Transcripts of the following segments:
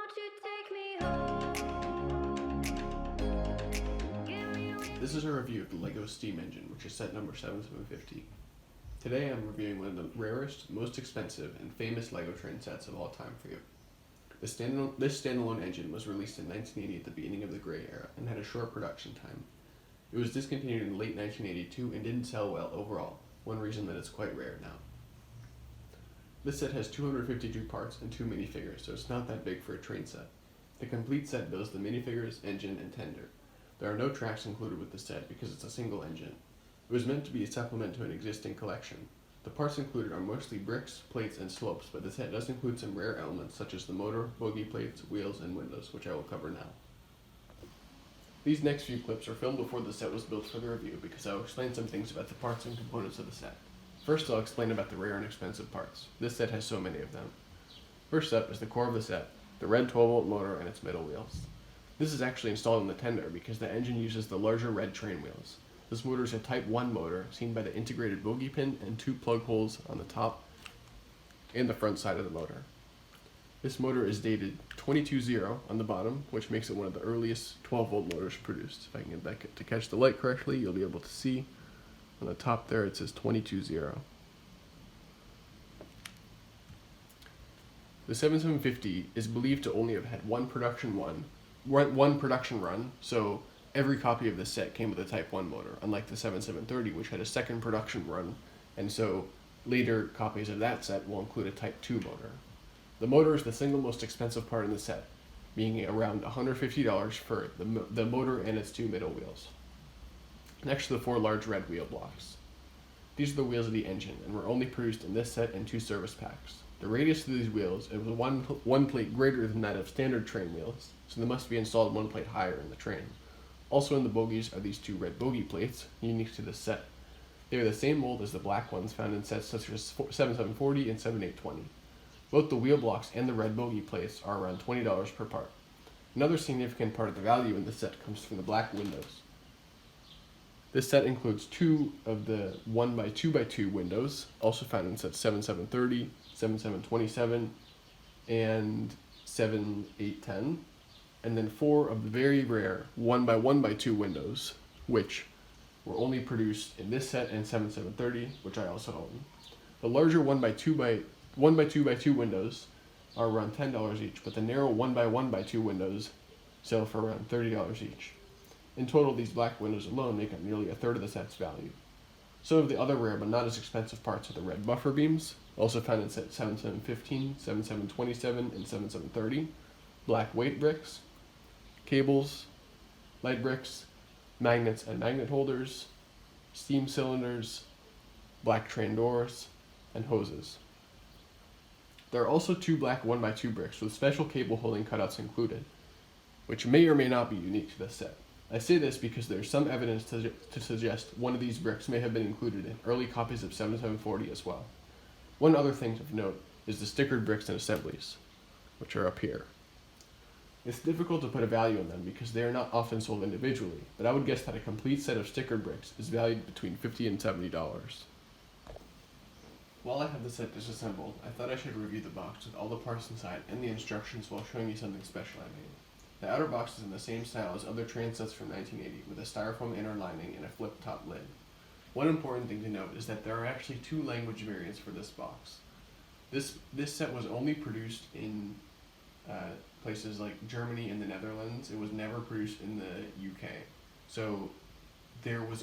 Won't you take me home? Give me This is a review of the LEGO Steam Engine, which is set number 7750. Today I'm reviewing one of the rarest, most expensive, and famous LEGO train sets of all time for you. This standalone engine was released in 1980 at the beginning of the Gray Era and had a short production time. It was discontinued in late 1982 and didn't sell well overall, one reason that it's quite rare now. This set has 252 parts and 2 minifigures, so it's not that big for a train set. The complete set builds the minifigures, engine, and tender. There are no tracks included with the set because it's a single engine. It was meant to be a supplement to an existing collection. The parts included are mostly bricks, plates, and slopes, but the set does include some rare elements such as the motor, bogey plates, wheels, and windows, which I will cover now. These next few clips are filmed before the set was built for the review because I will explain some things about the parts and components of the set. First, I'll explain about the rare and expensive parts. This set has so many of them. First up is the core of the set, the red 12-volt motor and its middle wheels. This is actually installed in the tender because the engine uses the larger red train wheels. This motor is a Type 1 motor, seen by the integrated bogey pin and 2 plug holes on the top and the front side of the motor. This motor is dated 22.0 on the bottom, which makes it one of the earliest 12-volt motors produced. If I can get that to catch the light correctly, you'll be able to see. On the top there, it says 22.0. The 7750 is believed to only have had one production run, so every copy of the set came with a Type 1 motor, unlike the 7730, which had a second production run, and so later copies of that set will include a Type 2 motor. The motor is the single most expensive part in the set, being around $150 for the motor and its 2 middle wheels. Next to the 4 large red wheel blocks. These are the wheels of the engine, and were only produced in this set and 2 service packs. The radius of these wheels is one plate greater than that of standard train wheels, so they must be installed 1 plate higher in the train. Also in the bogies are these 2 red bogey plates, unique to this set. They are the same mold as the black ones found in sets such as 7740 and 7820. Both the wheel blocks and the red bogey plates are around $20 per part. Another significant part of the value in the set comes from the black windows. This set includes 2 of the 1x2x2 windows, also found in sets 7730, 7727, and 7810, and then 4 of the very rare 1x1x2 windows, which were only produced in this set and 7730, which I also own. The larger 1x2x2 windows are around $10 each, but the narrow 1x1x2 windows sell for around $30 each. In total, these black windows alone make up nearly a third of the set's value. Some of the other rare but not as expensive parts are the red buffer beams, also found in set 7715, 7727, and 7730, black weight bricks, cables, light bricks, magnets and magnet holders, steam cylinders, black train doors, and hoses. There are also 2 black 1x2 bricks with special cable holding cutouts included, which may or may not be unique to this set. I say this because there is some evidence to suggest one of these bricks may have been included in early copies of 7740 as well. One other thing to note is the stickered bricks and assemblies, which are up here. It's difficult to put a value on them because they are not often sold individually, but I would guess that a complete set of stickered bricks is valued between $50 and $70. While I have the set disassembled, I thought I should review the box with all the parts inside and the instructions while showing you something special I made. The outer box is in the same style as other train sets from 1980, with a styrofoam inner lining and a flip-top lid. One important thing to note is that there are actually 2 language variants for this box. This set was only produced in places like Germany and the Netherlands. It was never produced in the UK. So there was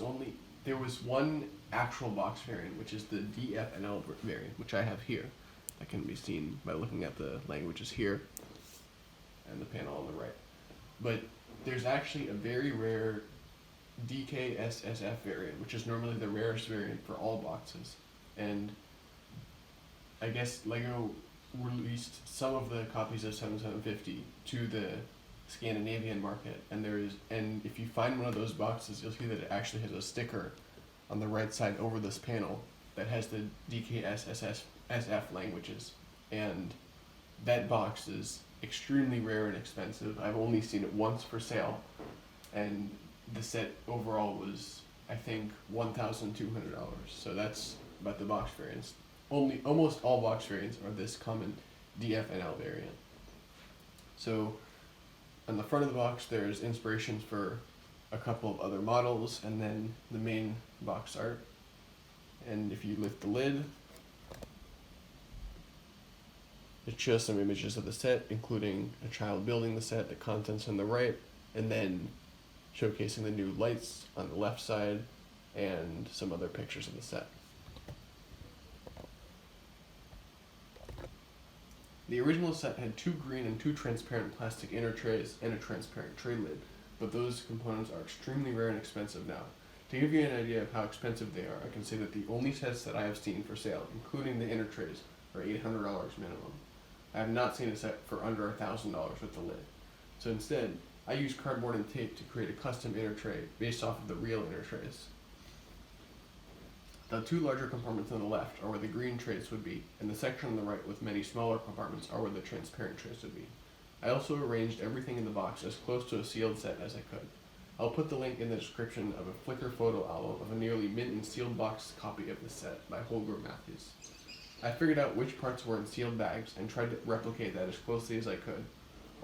one actual box variant, which is the DFNL variant, which I have here. That can be seen by looking at the languages here and the panel on the right. But there's actually a very rare DKSSF variant, which is normally the rarest variant for all boxes. And I guess LEGO released some of the copies of 7750 to the Scandinavian market, and if you find one of those boxes, you'll see that it actually has a sticker on the right side over this panel that has the DKSSF languages, and that box is extremely rare and expensive. I've only seen it once for sale, and the set overall was, I think, $1,200. So that's about the box variants. Almost all box variants are this common DFNL variant. So on the front of the box there's inspirations for a couple of other models and then the main box art. And if you lift the lid, it shows some images of the set, including a child building the set, the contents on the right, and then showcasing the new lights on the left side, and some other pictures of the set. The original set had 2 green and 2 transparent plastic inner trays and a transparent tray lid, but those components are extremely rare and expensive now. To give you an idea of how expensive they are, I can say that the only sets that I have seen for sale, including the inner trays, are $800 minimum. I have not seen a set for under $1,000 with the lid. So instead, I use cardboard and tape to create a custom inner tray based off of the real inner trays. The 2 larger compartments on the left are where the green trays would be, and the section on the right with many smaller compartments are where the transparent trays would be. I also arranged everything in the box as close to a sealed set as I could. I'll put the link in the description of a Flickr photo album of a nearly mint and sealed box copy of the set by Holger Matthes. I figured out which parts were in sealed bags and tried to replicate that as closely as I could,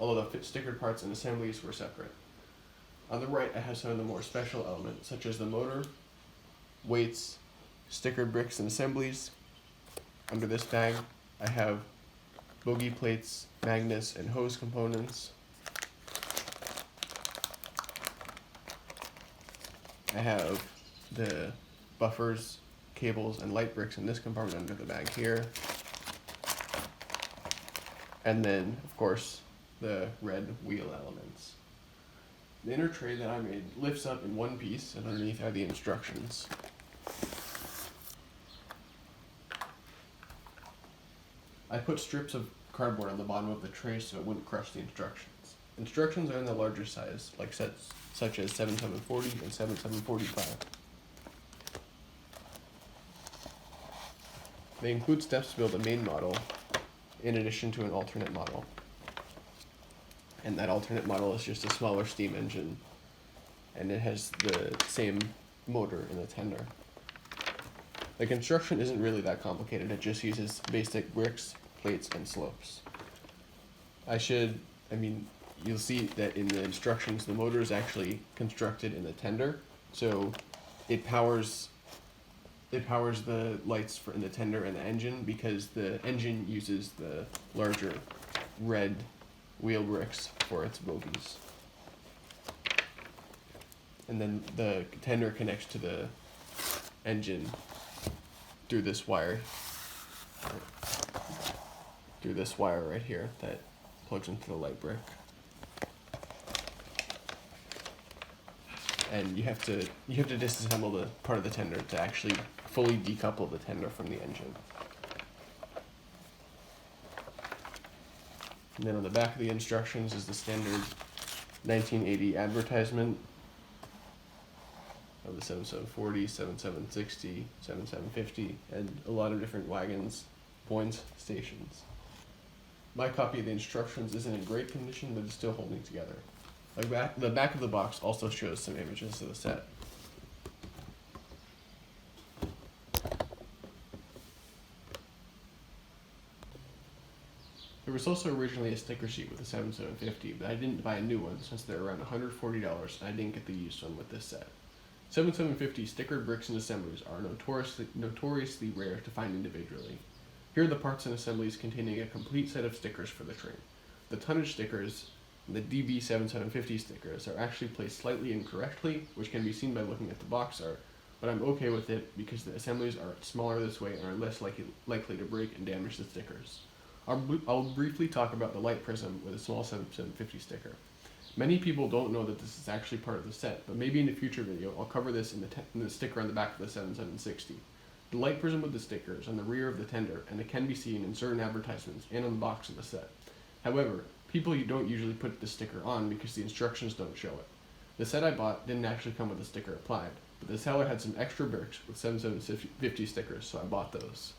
although the stickered parts and assemblies were separate. On the right I have some of the more special elements, such as the motor, weights, stickered bricks and assemblies. Under this bag I have Bogey Plates, magnets, and hose components. I have the buffers, cables, and light bricks in this compartment under the bag here. And then, of course, the red wheel elements. The inner tray that I made lifts up in one piece, and underneath are the instructions. I put strips of cardboard on the bottom of the tray so it wouldn't crush the instructions. Instructions are in the larger size, like sets such as 7740 and 7745. They include steps to build a main model, in addition to an alternate model. And that alternate model is just a smaller steam engine, and it has the same motor in the tender. The construction isn't really that complicated, it just uses basic bricks, plates, and slopes. You'll see that in the instructions the motor is actually constructed in the tender, so it powers the lights in the tender and the engine, because the engine uses the larger red wheel bricks for its bogies. And then the tender connects to the engine through this wire right here that plugs into the light brick. And you have to disassemble the part of the tender to actually fully decouple the tender from the engine. And then on the back of the instructions is the standard 1980 advertisement of the 7740, 7760, 7750, and a lot of different wagons, points, stations. My copy of the instructions isn't in great condition, but it's still holding together. The back of the box also shows some images of the set. There was also originally a sticker sheet with the 7750, but I didn't buy a new one since they're around $140 and I didn't get the used one with this set. 7750 stickered bricks and assemblies are notoriously rare to find individually. Here are the parts and assemblies containing a complete set of stickers for the train. The tonnage stickers and the DB7750 stickers are actually placed slightly incorrectly, which can be seen by looking at the box art, but I'm okay with it because the assemblies are smaller this way and are less likely to break and damage the stickers. I'll briefly talk about the light prism with a small 7750 sticker. Many people don't know that this is actually part of the set, but maybe in a future video I'll cover this in the sticker on the back of the 7760. The light prism with the sticker is on the rear of the tender, and it can be seen in certain advertisements and on the box of the set. However, people don't usually put the sticker on because the instructions don't show it. The set I bought didn't actually come with a sticker applied, but the seller had some extra bricks with 7750 stickers, so I bought those.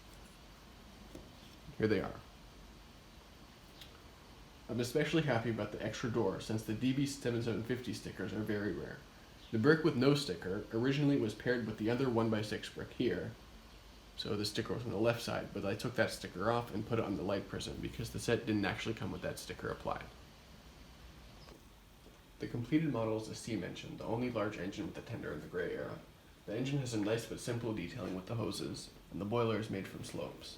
Here they are. I'm especially happy about the extra door since the DB7750 stickers are very rare. The brick with no sticker originally was paired with the other 1x6 brick here, so the sticker was on the left side, but I took that sticker off and put it on the light prism because the set didn't actually come with that sticker applied. The completed model is a steam engine, the only large engine with a tender in the gray era. The engine has some nice but simple detailing with the hoses, and the boiler is made from slopes.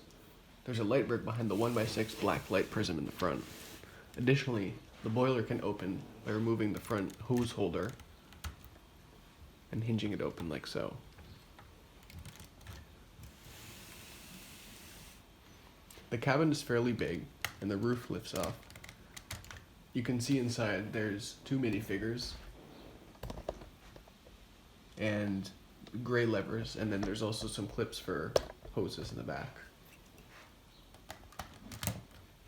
There's a light brick behind the 1x6 black light prism in the front. Additionally, the boiler can open by removing the front hose holder and hinging it open like so. The cabin is fairly big, and the roof lifts off. You can see inside there's 2 minifigures and gray levers, and then there's also some clips for hoses in the back.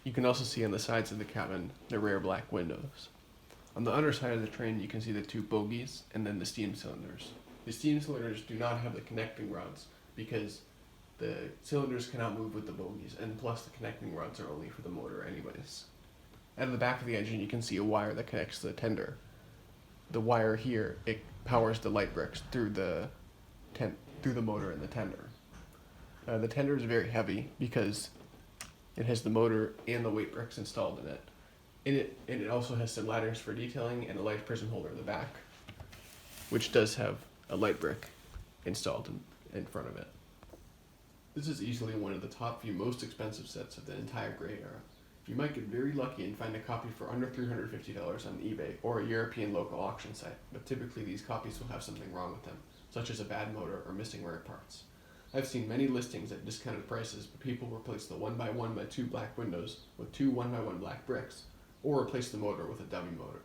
You can also see on the sides of the cabin the rare black windows. On the underside of the train you can see the 2 bogies and then the steam cylinders. The steam cylinders do not have the connecting rods because the cylinders cannot move with the bogies, and plus the connecting rods are only for the motor anyways. Out of the back of the engine you can see a wire that connects to the tender. The wire here, it powers the light bricks through the motor and the tender. The tender is very heavy because it has the motor and the weight bricks installed in it. And it also has some ladders for detailing and a light prism holder in the back, which does have a light brick installed in front of it. This is easily one of the top few most expensive sets of the entire gray era. You might get very lucky and find a copy for under $350 on eBay or a European local auction site, but typically these copies will have something wrong with them, such as a bad motor or missing rare parts. I've seen many listings at discounted prices, but people replace the 1x1x2 black windows with 2 1x1 black bricks, or replace the motor with a dummy motor.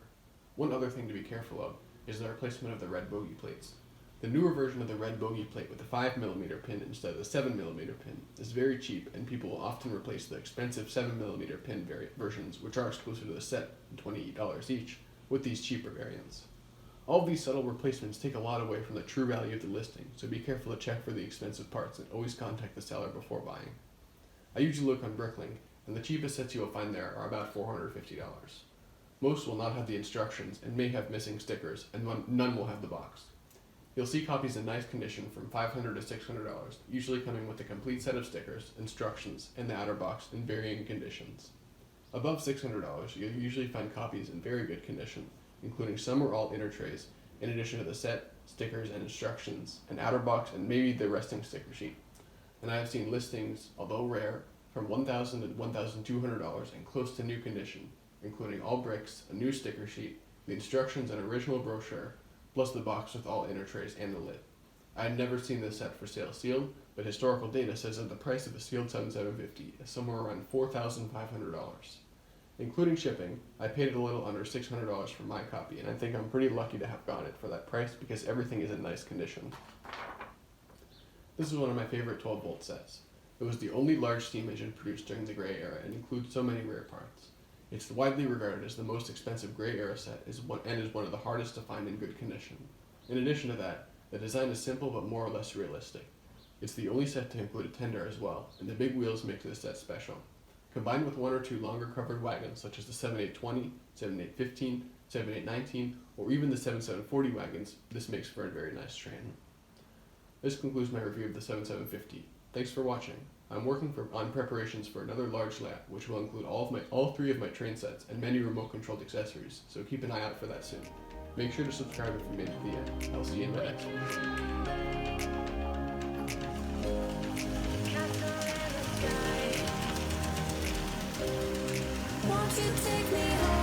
One other thing to be careful of is the replacement of the red bogey plates. The newer version of the red bogey plate with the 5mm pin instead of the 7mm pin is very cheap, and people will often replace the expensive 7mm pin versions, which are exclusive to the set and $28 each, with these cheaper variants. All of these subtle replacements take a lot away from the true value of the listing, so be careful to check for the expensive parts and always contact the seller before buying. I usually look on Bricklink, and the cheapest sets you will find there are about $450. Most will not have the instructions and may have missing stickers, and none will have the box. You'll see copies in nice condition from $500 to $600, usually coming with a complete set of stickers, instructions, and the outer box in varying conditions. Above $600, you'll usually find copies in very good condition, including some or all inner trays, in addition to the set, stickers, and instructions, an outer box, and maybe the resting sticker sheet. And I have seen listings, although rare, from $1,000 to $1,200 and close to new condition, including all bricks, a new sticker sheet, the instructions and original brochure, plus the box with all inner trays and the lid. I had never seen this set for sale sealed, but historical data says that the price of a sealed 7750 is somewhere around $4,500. Including shipping, I paid a little under $600 for my copy, and I think I'm pretty lucky to have gotten it for that price because everything is in nice condition. This is one of my favorite 12-volt sets. It was the only large steam engine produced during the gray era and includes so many rare parts. It's widely regarded as the most expensive gray era set and is one of the hardest to find in good condition. In addition to that, the design is simple but more or less realistic. It's the only set to include a tender as well, and the big wheels make this set special. Combined with 1 or 2 longer covered wagons such as the 7820, 7815, 7819, or even the 7740 wagons, this makes for a very nice train. This concludes my review of the 7750. Thanks for watching. I'm working on preparations for another large lab, which will include all 3 of my train sets and many remote-controlled accessories, so keep an eye out for that soon. Make sure to subscribe if you made it to the end. I'll see you in my next one. Won't you take me home?